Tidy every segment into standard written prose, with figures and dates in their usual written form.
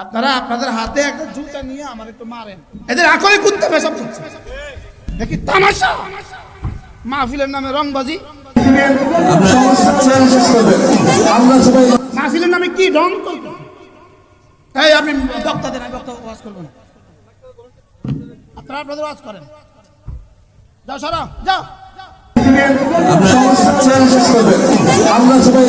আপনারা আপনাদের হাতে একটা জুতা নিয়ে আমার একটু মারেন, এদের আকলে কুত্তা পেশাব করছে। দেখি তামাশা, মাহফিলের নামে রংবাজি, মাহফিলের নামে কি রং করবে? এই আপনি বক্তা দেন, বক্তা ওয়াজ করবেন, আপনারা আপনাদের ওয়াজ করেন। যাও সরা, যাও। আমরা সবাই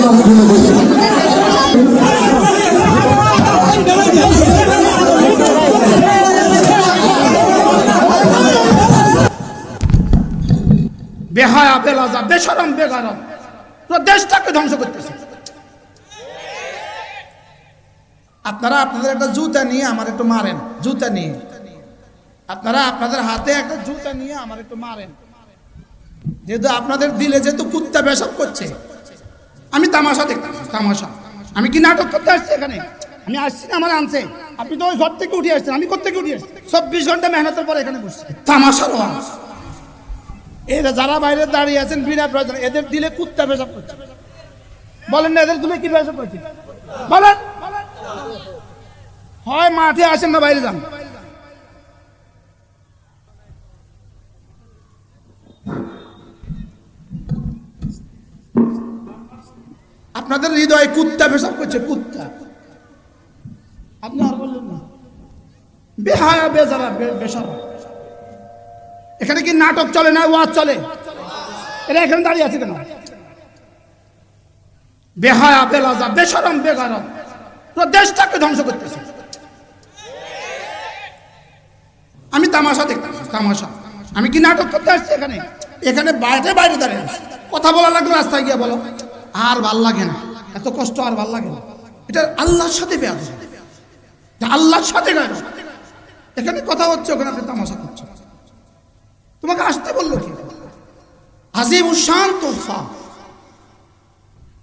বেহায়া, বেলাজা, বেশরম, বেগারম, পুরো দেশটাকে ধ্বংস করতেছে। আপনারা আপনাদের একটা জুতা নিয়ে আমার একটু মারেন, জুতা নিয়ে আপনারা আপনাদের হাতে একটা জুতা নিয়ে আমার একটু মারেন। যেহেতু আপনাদের দিলে যেহেতু কুত্তা পেশাব করছে, আমি তামাশা দেখতে, তামাশা। আমি কি নাটক করতে আসছি এখানে? আমি আসছি না, আমার আনছে। আপনি তো ওই ঘর থেকে উঠে আসছেন, আমি কোত্থেকে উঠে আসছি? 24 ঘন্টা মেহনতের পর এখানে বসছি। তামাশার ওয়াজ। এরা যারা বাইরে দাঁড়িয়ে আছেন বিনা প্রয়োজন, এদের দিলে কুত্তা পেশাব করছে। বলেন না, এদের দিলে কি পেশাব করছে? বলেন। হয় মাঠে আসেন না বাইরে যান। আপনাদের হৃদয়ে কুত্তা পেশাব করছে, কুত্তা। আপনি আর বললেন না, বেহায়া, বেজারা, বেশারা। এখানে কি নাটক চলে না ওয়াজ চলে? এরা এখানে দাঁড়িয়ে আছে কেন? বেহায়া, বেলাজা, বেশরম, বেগারম, পুরো দেশটাকে ধ্বংস করতেছে। আমি তামাশা দেখতে, তামাশা। আমি কি নাটক করতে আসছি এখানে? এখানে বাইরে বাইরে দাঁড়িয়ে আছি। কথা বলা লাগলো, রাস্তায় গিয়ে বলো। আর ভাল লাগে না, এত কষ্ট আর ভাল লাগে না। এটা আল্লাহর সাথে বেয়াদবি, আল্লাহর সাথে গায়। এখানে কথা হচ্ছে, ওখানে আপনি তামাশা করছেন। তোমাকে আসতে বললো কি? আজিমুশান তোহফা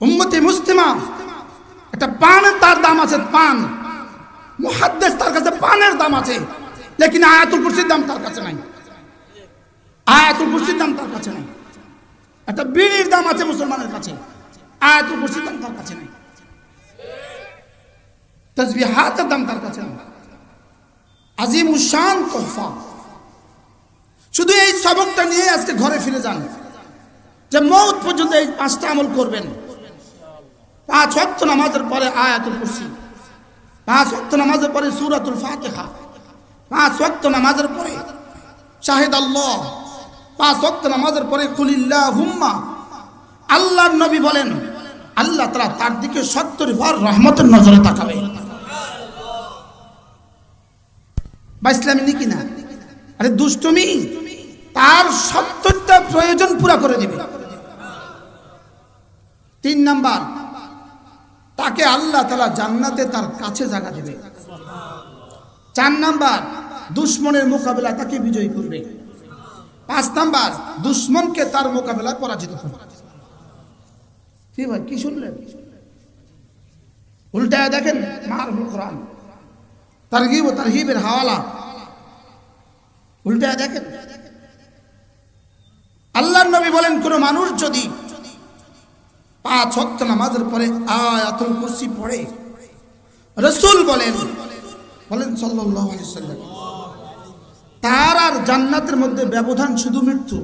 উম্মতে মুসলিমা। একটা পানের তার দাম আছে, পান। মুহাদ্দিস তার কাছে পানের দাম আছে, লেকিন আয়াতুল কুরসির দাম তার কাছে নাই। আয়াতুল কুরসির দাম তার কাছে নাই। একটা বিড়ির দাম আছে মুসলমানের কাছে, আয়াতুল কুরসির দাম তার কাছে নাই। তাসবিহাতের দাম তার কাছে নাই। আজিমুশান তোহফা। শুধু এই সবকটা নিয়ে আজকে ঘরে ফিরে যান, যে মওত পর্যন্ত এই 5টা আমল করবেন। 5 ওয়াক্ত নামাজের পরে আয়াতুল কুরসি, 5 ওয়াক্ত নামাজের পরে সূরাতুল ফাতিহা, 5 ওয়াক্ত নামাজের পরে শাহিদ আল্লাহ, 5 ওয়াক্ত নামাজের পরে কুলিল্লাহুম্মা। আল্লাহর নবী বলেন, আল্লাহ তাআলা তার দিকে 70 বার রহমতের নজরে তাকাবে। বা ইসলামী নাকি না? আরে দুষ্টমি, তার 70টা প্রয়োজন পুরা করে দিবে। 3 নাম্বার, তাকে আল্লাহ তাআলা জান্নাতে তার কাছে জায়গা দেবে। 4 নাম্বার, দুশমনের মোকাবেলা তাকে বিজয়ী করবে। 5 নাম্বার, দুশমনকে তার মোকাবেলায় পরাজিত করবে। কি ভাই, কি শুনলেন? উল্টায় দেখেন মারহুল কোরআন, তারগীব ও তারহিবের হাওয়ালা। উল্টায় দেখেন। আল্লাহর নবী বলেন, কোন মানুষ যদি 5 ওয়াক্ত নামাজের পরে আয়াতুল কুরসি পড়ে, রাসূল বলেন সাল্লাল্লাহু আলাইহি ওয়াসাল্লাম, তার আর জান্নাতের মধ্যে ব্যবধান শুধু মৃত্যু।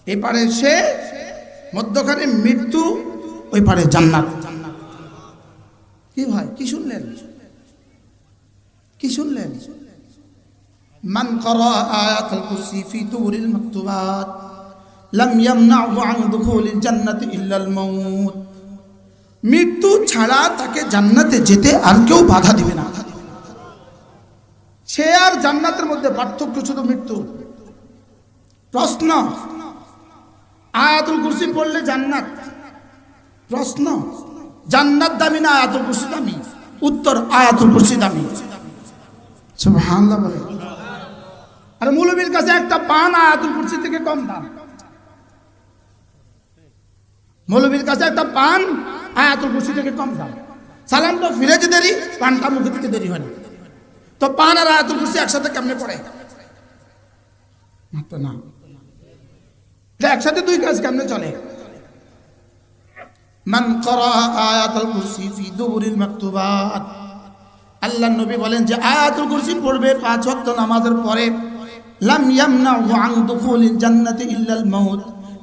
এই পারে সে, মধ্যখানে মৃত্যু, ওই পারে জান্নাত। কি ভাই, কি শুনলেন? কি শুনলেন? মান ক্বারা আয়াতুল কুরসি ফি দুরিল মাকতুবাত লাম ইয়ামনাহু আন দুখুলিল জান্নাতি ইল্লাল মাউত। মৃত্যু ছাড়া তাকে জান্নাতে যেতে আর কেউ বাধা দিবে না। সে আর জান্নাতের মধ্যে পার্থক্য শুধু মৃত্যু। প্রশ্ন, আয়াতুল কুরসি পড়লে জান্নাত? প্রশ্ন, জান্নাত দামি না আয়াতুল কুরসি দামি? উত্তর, আয়াতুল কুরসি দামি। সুবহানাল্লাহ বলে। আর মৌলবীর কাছে একটা পান আয়াতুল কুরসি থেকে কম দাম। মৌলবীর কাছে একটা পান আয়াতুল কুরসি থেকে কম দাম। সালামটা ফিরে যে দেরি, পানটা মুখে থেকে দেরি হয় না। তো পান আর আয়াতুল কুরসি একসাথে কেমনে পড়ে? না, একসাথে 2 কাজ কেমনে চলে? মান ক্বারা আয়াতুল কুরসি ফি দুবুরিল মাকতুবাত আল্লাহর নবী বলেন যে আয়াতুল কুরসি পড়বে 5 ওয়াক্ত নামাজের পরে, লাম ইয়ামনাহু আন দুখুলিল জান্নাতি ইল্লাল মাউত,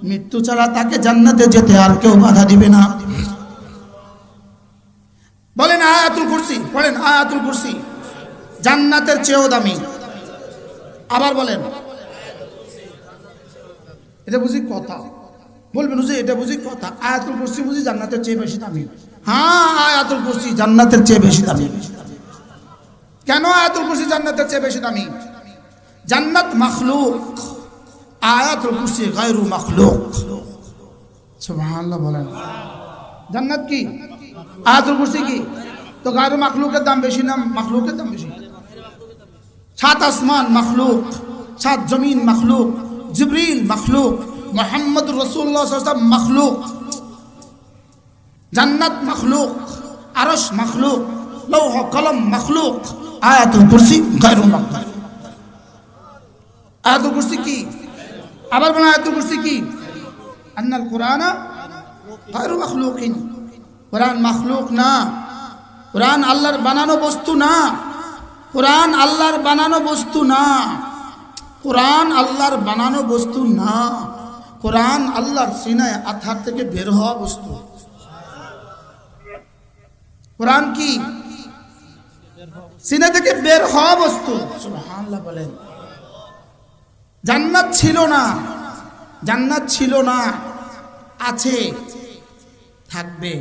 মৃত্যু ছাড়া তাকে জান্নাতে যেতে আর কেউ বাধা দিবে না। বলেন আয়াতুল কুরসি, পড়েন আয়াতুল কুরসি জান্নাতের চেয়েও দামি। আবার বলেন, এটা বুঝি কথা বলবেন যে এটা বুঝি কথা, আয়াতুল কুরসি বুঝি জান্নাতের চেয়ে বেশি দামি? হ্যাঁ, আয়াতুল কুরসি জান্নাতের চেয়ে বেশি দামি। কেন আয়াতুল কুরসি জান্নাতের চেয়ে বেশি দামি? জান্নাত মাখলুক, আয়াতুল কুরসি গায়রু মাখলুক। সুবহানাল্লাহ বলেন। জান্নাত কি, আয়াতুল কুরসি কি? তো গায়রু মাখলুকের দাম বেশি না মাখলুকের দাম বেশি? 7 আসমান মাখলুক, 7 জমিন মাখলুক, জিবরিল মাখলুক, মুহাম্মদুর রাসূলুল্লাহ সাল্লাল্লাহু আলাইহি ওয়াসাল্লাম মাখলুক, জান্নাত মাখলুক, আরশ মাখলুক, লৌহ কলম মাখলুক, আয়াতুল কুরসি গায়রু মাখলুক। আয়াতুল কুরসি কি? আবার বলেন আয়াতুল কুরসি কি? আন্নাল কুরআনা গায়রু মাখলুকিন, কুরআন মাখলুক না, কুরআন আল্লাহর বানানো বস্তু না, কুরআন আল্লাহর বানানো বস্তু না, কুরআন আল্লাহর বানানো বস্তু না, কুরআন আল্লাহর সিনায় আথার থেকে বের হওয়া বস্তু। কুরআন কি? সিনা থেকে বের হওয়া বস্তু। সুবহানাল্লাহ বলেন। জান্নাত ছিল না, জান্নাত ছিল না, আছে, থাকবে।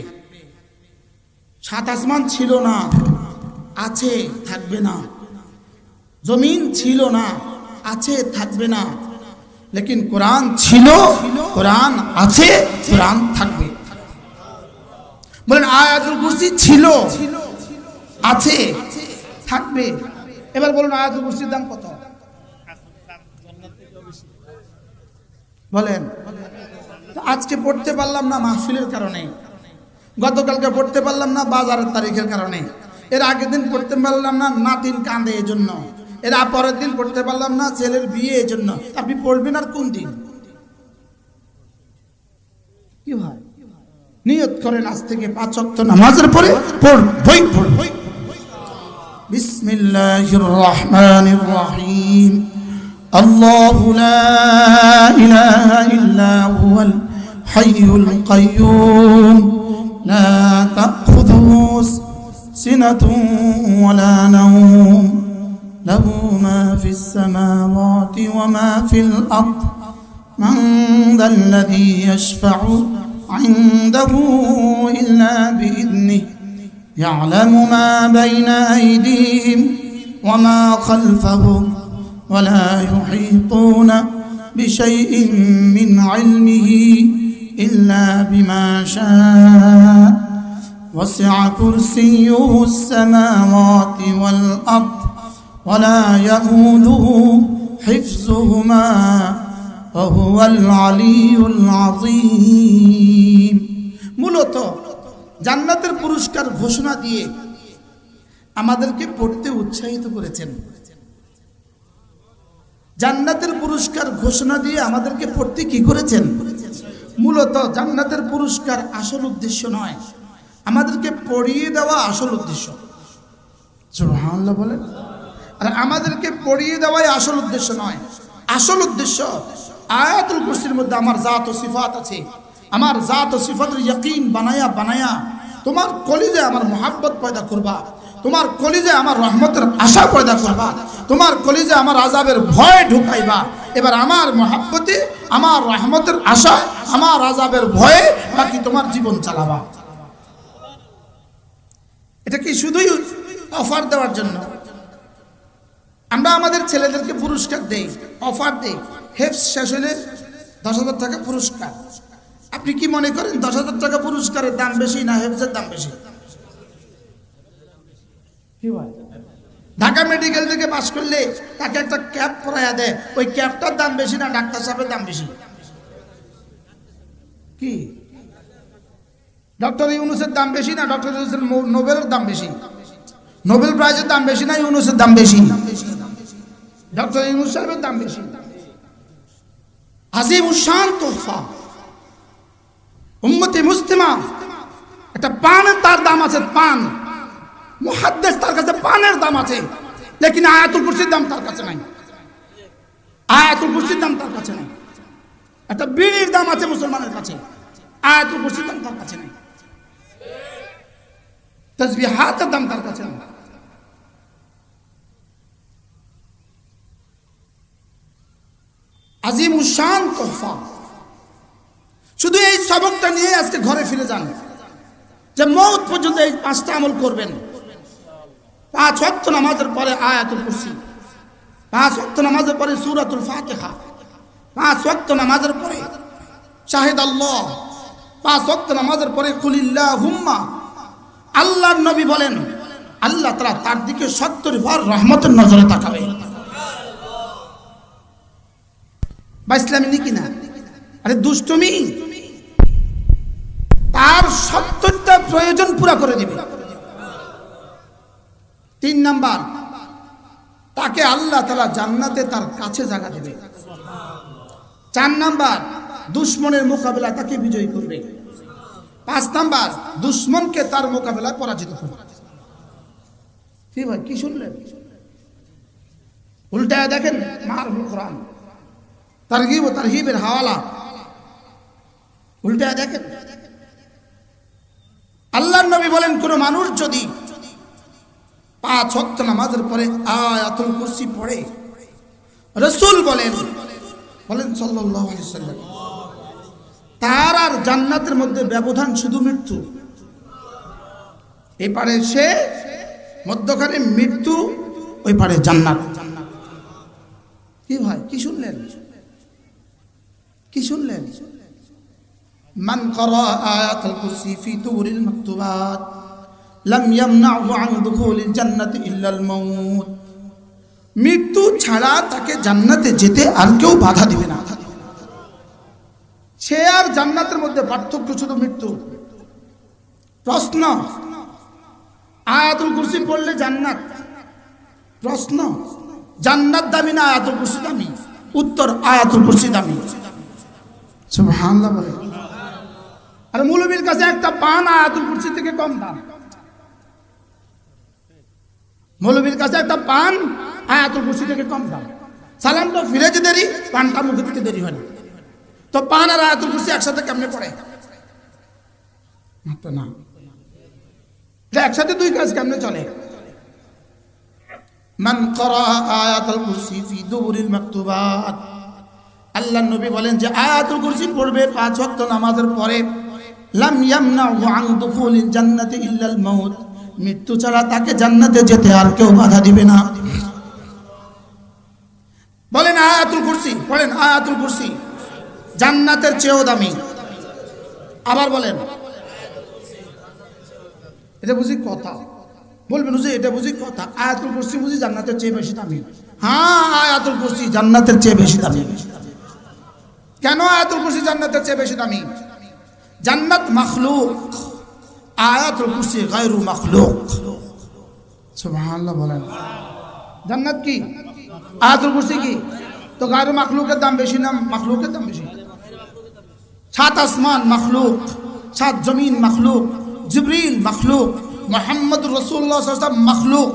7 আসমান ছিল না, আছে, থাকবে না। জমিন ছিল না, আছে, থাকবে না। লেকিন কোরআন ছিল, কোরআন আছে, কোরআন থাকবে। বলেন আয়াতুল কুরসি ছিল, আছে, থাকবে। এবার বলুন আয়াতুল কুরসির দাম কত? বলেন। আজকে পড়তে পারলাম না মাহফিলের কারণে, গতকালকে পড়তে পারলাম না বাজারের তারিখের কারণে, এর আগের দিন পড়তে পারলাম না নাতিন কাঁদে এই জন্য, এর পরের দিন পড়তে পারলাম না ছেলের বিয়ে এই জন্য। আপনি পড়বেন আর কোন দিন? কি ভাই, নিয়ত করেন আজ থেকে 5 ওয়াক্ত নামাজের পরে পড়বই পড়ব। বিসমিল্লাহির রহমানির রহিম। আল্লাহু লা ইলাহা ইল্লা হুয়াল হাইয়ুল কাইয়্যুম লা তাখুযুহু সিনাতুন ওয়ালা নাওম লাহু মা ফিস সামাওয়াতি ওয়া মা ফিল আরদ মান যাল্লাযী ইয়াশফা'ু ইনদাহু ইল্লা বিইذনিহি ইয়া'লামু মা বাইনা আইদিহিম ওয়া মা খালফাহুম ওয়া লা ইউহীতুনা বিশাইইন মিন ইলমিহি ইল্লা বিমা শা'a وسع كرسيه السماوات والأرض ولا يؤوده حفظهما وهو العلي العظيم। মূলত জান্নাতের পুরস্কার ঘোষণা দিয়ে আমাদেরকে পড়তে উৎসাহিত করেছেন। জান্নাতের পুরস্কার ঘোষণা দিয়ে আমাদেরকে পড়তে কি করেছেন? মূলত জান্নাতের পুরস্কার আসল উদ্দেশ্য নয়, আমাদেরকে পড়িয়ে দেওয়া আসল উদ্দেশ্য। সুবহানাল্লাহ বলেন। আর আমাদেরকে পড়িয়ে দেওয়াই আসল উদ্দেশ্য নয়, আসল উদ্দেশ্য আয়াতুল কুরসির মধ্যে আমার জাত ও সিফাত আছে, আমার জাত ও সিফাতের ইয়াকিন বানায়া বানায়া তোমার কলিজে আমার মোহাব্বত পয়দা করবা, তোমার কলিজে আমার রহমতের আশা পয়দা করবা, তোমার কলিজে আমার আযাবের ভয় ঢুকাইবা। এবার আমার মোহাব্বতে, আমার রহমতের আশা, আমার আযাবের ভয়ে বাকি তোমার জীবন চালাবা। এটা কি শুধুই অফার দেওয়ার জন্য? আমরা আমাদের ছেলেদেরকে পুরস্কার দেই, অফার দেই, হেফজ শেষ হলে 10,000 টাকা পুরস্কার। আপনি কি মনে করেন 10,000 টাকা পুরস্কারের দাম বেশি না হেফজের দাম বেশি? কি ভাই, ঢাকা মেডিকেল থেকে পাস করলে তাকে একটা ক্যাপ পরাইয়া দেয়, ওই ক্যাপটার দাম বেশি না ডাক্তার সাহেবের দাম বেশি? কি ডক্টর ইউনূসের দাম বেশি না ডক্টর ইউনূসের নোবেলের দাম বেশি? নোবেল প্রাইজের দাম বেশি না ইউনূসের দাম বেশি? ডক্টর ইউনূস সাহেবের দাম বেশি। আজিমুশ শান তোহফা উম্মতে মুসলিমা, একটা পানের তার দাম আছে, পান মুহাদ্দিস তার কাছে পানের দাম আছে, লেকিন আয়াতুল কুরসির দাম তার কাছে নাই। আয়াতুল কুরসির দাম তার কাছে নাই। একটা বিড়ির দাম আছে মুসলমানের কাছে, আয়াতুল কুরসির দাম তার কাছে নাই। তাসবিহাতের দাম তার কাছে নাই। আজিমুশান তোহফা। শুধু এই সবকটা নিয়ে আজকে ঘরে ফিরে যান যে মওত পর্যন্ত এই 5টা আমল করবেন। 5 ওয়াক্ত নামাজের পরে আয়াতুল কুরসি, 5 ওয়াক্ত নামাজের পরে সূরাতুল ফাতিহা, 5 ওয়াক্ত নামাজের পরে শাহিদ আল্লাহ, 5 ওয়াক্ত নামাজের পরে কুলিল্লাহুম্মা। আল্লাহর নবী বলেন আল্লাহ তাআলা তার দিকে 70 বার রহমতের নজরে তাকাবে। বা ইসলামী নাকি না? আরে দুষ্টমি। তার 70টা প্রয়োজন পুরা করে দিবে। 3 নাম্বার, তাকে আল্লাহ তাআলা জান্নাতে তার কাছে জায়গা দেবে। 4 নাম্বার, দুশমনের মোকাবেলা তাকে বিজয়ী করবে। 5 নাম্বার, দুশমনকে তার মোকাবেলায় পরাজিত করবে। কি ভাই, কি শুনলেন? উল্টায় দেখেন মারহুল কোরআন, তারগীব ও তারহিবের হাওয়ালা উল্টায় দেখেন। আল্লাহর নবী বলেন কোন মানুষ যদি 5 ওয়াক্ত নামাজের পরে আয়াতুল কুরসি পড়ে, রাসূল বলেন সাল্লাল্লাহু আলাইহি ওয়াসাল্লাম, তার আর জান্নাতের মধ্যে ব্যবধান শুধু মৃত্যু। এই পারে সে, মধ্যখানে মৃত্যু, ওই পারে জান্নাত। কি ভাই, কি শুনলেন? কি শুনলেন? মান ক্বারা আয়াতুল কুরসি ফি তুরিল মাকতুবাত লাম ইয়ামনাহু আন দুখুলিল জান্নাতি ইল্লাল মাউত। মৃত্যু ছাড়া তাকে জান্নাতে যেতে আর কেউ বাধা দিবে না। সে আর জান্নাতের মধ্যে পার্থক্য শুধু মৃত্যু। প্রশ্ন, আয়াতুল কুরসি পড়লে জান্নাত? প্রশ্ন, জান্নাত দামি না আয়াতুল কুরসি দামি? উত্তর, আয়াতুল কুরসি দামি। সুবহানাল্লাহ বলে। আর মৌলবীর কাছে একটা পান আয়াতুল কুরসি থেকে কম দাম। মৌলবীর কাছে একটা পান আয়াতুল কুরসি থেকে কম দাম। সালাম তো ফিরে যে দেরি, পানটা মুখে দিতে দেরি হয় না। তো পান আর আয়াতুল কুরসি একসাথে কেমনে পড়ে? না, একসাথে 2 কাজ কেমনে চলে? মান ক্বারা আয়াতুল কুরসি ফি দুবুরিল মাকতুবাত। আল্লাহর নবী বলেন যে আয়াতুল কুরসি পড়বে 5 ওয়াক্ত নামাজের পরে, লাম ইয়ামনাহু আন দুখুলিল জান্নাতি ইল্লাল মাউত। মৃত্যু ছাড়া তাকে জান্নাতে যেতে আর কেউ বাধা দিবে না। বলেন আয়াতুল কুরসি, পড়েন আয়াতুল কুরসি জান্নাতের চেয়েও দামি। আবার বলেন, এটা বুঝি কথা? বলবেন যে এটা বুঝি কথা? আয়াতুল কুরসি বুঝি জান্নাতের চেয়ে বেশি দামি? হ্যাঁ, আয়াতুল কুরসি জান্নাতের চেয়ে বেশি দামি। কেন আয়াতুল কুরসি জান্নাতের চেয়ে বেশি দামি? জান্নাত মাখলুক, আয়াতুল কুরসি গায়রু মাখলুক। সুবহানাল্লাহ বলেন। জান্নাত কি? আয়াতুল কুরসি কি? তো গায়রু মাখলুকের দাম বেশি না মাখলুকের দাম বেশি? 7 আসমান মাখলুক, 7 জমিন মাখলুক, জিবরিল মাখলুক, মুহাম্মদুর রাসূলুল্লাহ সাল্লাল্লাহু আলাইহি ওয়াসাল্লাম মাখলুক।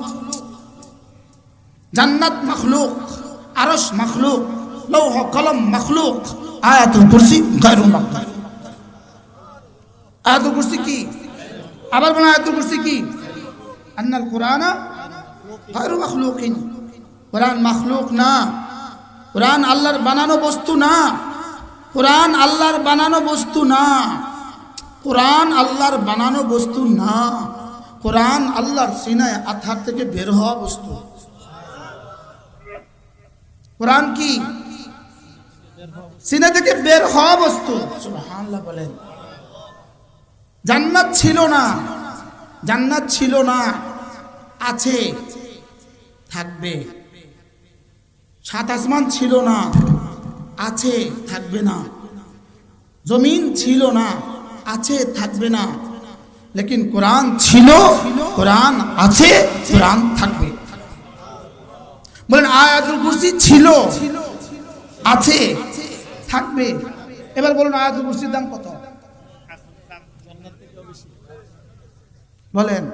জান্নাত মাখলুক, আরশ মাখলুক, লৌহ কলম মাখলুক, আয়াতুল কুরসি গায়রু মাখলুক। আয়াতুল কুরসি কি? আবার বলেন আয়াতুল কুরসি কি? আন্নাল কুরআনা গায়রু মাখলুকিন। কুরআন মাখলুক না, কুরআন আল্লাহর বানানো বস্তু না। কুরআন আল্লাহর বানানো বস্তু না। কুরআন আল্লাহর বানানো বস্তু না। কুরআন আল্লাহর সিনায় আথার থেকে বের হওয়া বস্তু। কুরআন কি? সিনা থেকে বের হওয়া বস্তু। সুবহানাল্লাহ বলেন। জান্নাত ছিল না, জান্নাত ছিল না, আছে, থাকবে। 7 আসমান ছিল না, আছে, থাকবে না। জমিন ছিল না, আছে, থাকবে না। লেকিন কোরআন ছিল, কোরআন আছে, কোরআন থাকবে। বলেন আয়াতুল কুরসি ছিল, আছে, থাকবে। এবার বলুন আয়াতুল কুরসির দাম কত? বলেন।